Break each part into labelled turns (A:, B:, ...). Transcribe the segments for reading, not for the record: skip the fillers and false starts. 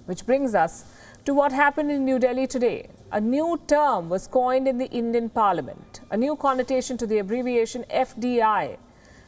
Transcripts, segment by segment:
A: Which brings us to what happened in New Delhi today. A new term was coined in the Indian Parliament, a new connotation to the abbreviation FDI.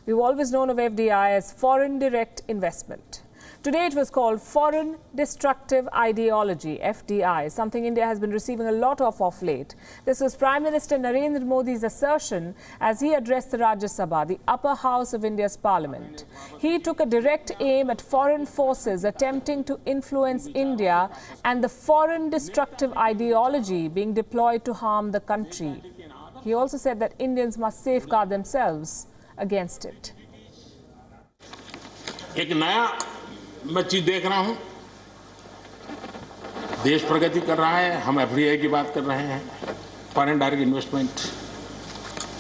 A: We've always known of FDI as foreign direct investment. Today it was called Foreign Destructive Ideology, FDI, something India has been receiving a lot of late. This was Prime Minister Narendra Modi's assertion as he addressed the Rajya Sabha, the upper house of India's parliament. He took a direct aim at foreign forces attempting to influence India and the foreign destructive ideology being deployed to harm the country. He also said that Indians must safeguard themselves against it.
B: मैं चीज देख रहा हूं, देश प्रगति कर रहा है, हम एफडीआई की बात कर रहे हैं, फॉरेन डायरेक्ट इन्वेस्टमेंट,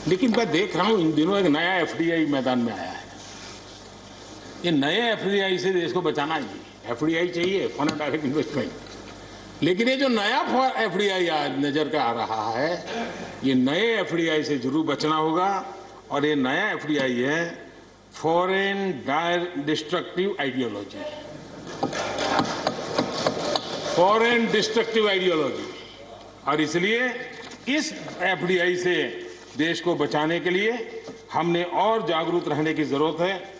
B: लेकिन मैं देख रहा हूं इन दिनों एक नया एफडीआई मैदान में आया है। ये नए एफडीआई से देश को बचाना है। एफडीआई चाहिए, फॉरेन डायरेक्ट इन्वेस्टमेंट, लेकिन ये जो नया एफडीआई आज नजर का आ रहा है, ये नए एफडीआई से जरूर बचना होगा। और ये नया एफडीआई है foreign destructive ideology, foreign destructive ideology. और इसलिए इस एफडीआई से देश को बचाने के लिए हमने और जागरूक रहने की जरूरत है।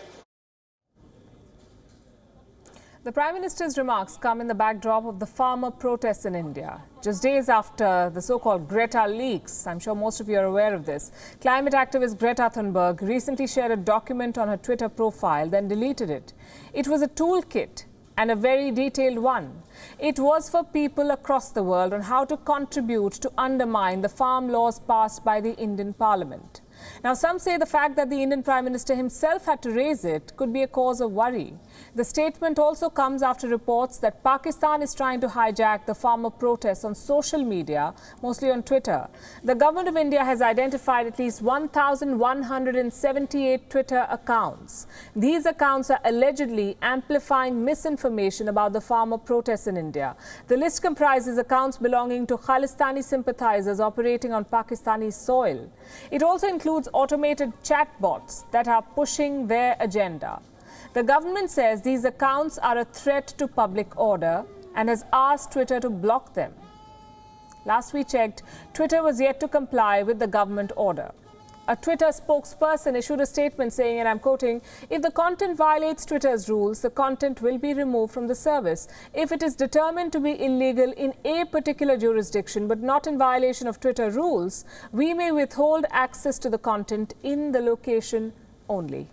A: The Prime Minister's remarks come in the backdrop of the farmer protests in India. Just days after the so-called Greta leaks, I'm sure most of you are aware of this, climate activist Greta Thunberg recently shared a document on her Twitter profile, then deleted it. It was a toolkit and a very detailed one. It was for people across the world on how to contribute to undermine the farm laws passed by the Indian Parliament. Now, some say the fact that the Indian Prime Minister himself had to raise it could be a cause of worry. The statement also comes after reports that Pakistan is trying to hijack the farmer protests on social media, mostly on Twitter. The government of India has identified at least 1,178 Twitter accounts. These accounts are allegedly amplifying misinformation about the farmer protests in India. The list comprises accounts belonging to Khalistani sympathizers operating on Pakistani soil. It also includes automated chatbots that are pushing their agenda. The government says these accounts are a threat to public order and has asked Twitter to block them. Last we checked, Twitter was yet to comply with the government order. A Twitter spokesperson issued a statement saying, and I'm quoting, "If the content violates Twitter's rules, the content will be removed from the service. If it is determined to be illegal in a particular jurisdiction but not in violation of Twitter rules, we may withhold access to the content in the location only."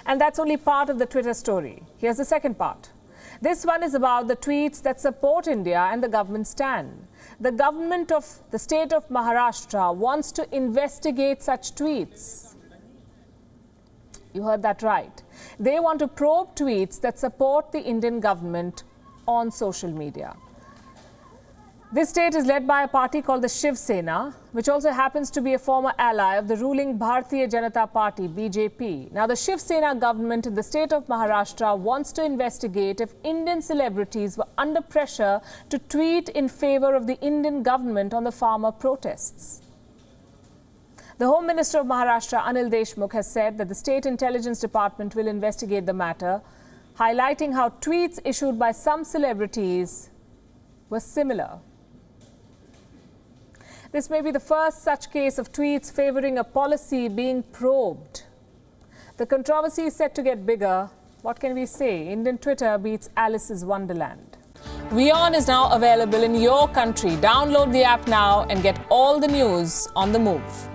A: And that's only part of the Twitter story. Here's the second part. This one is about the tweets that support India and the government stand. The government of the state of Maharashtra wants to investigate such tweets. You heard that right. They want to probe tweets that support the Indian government on social media. This state is led by a party called the Shiv Sena, which also happens to be a former ally of the ruling Bharatiya Janata Party, BJP. Now, the Shiv Sena government in the state of Maharashtra wants to investigate if Indian celebrities were under pressure to tweet in favor of the Indian government on the farmer protests. The Home Minister of Maharashtra, Anil Deshmukh, has said that the State Intelligence Department will investigate the matter, highlighting how tweets issued by some celebrities were similar. This may be the first such case of tweets favoring a policy being probed. The controversy is set to get bigger. What can we say? Indian Twitter beats Alice's Wonderland. WION is now available in your country. Download the app now and get all the news on the move.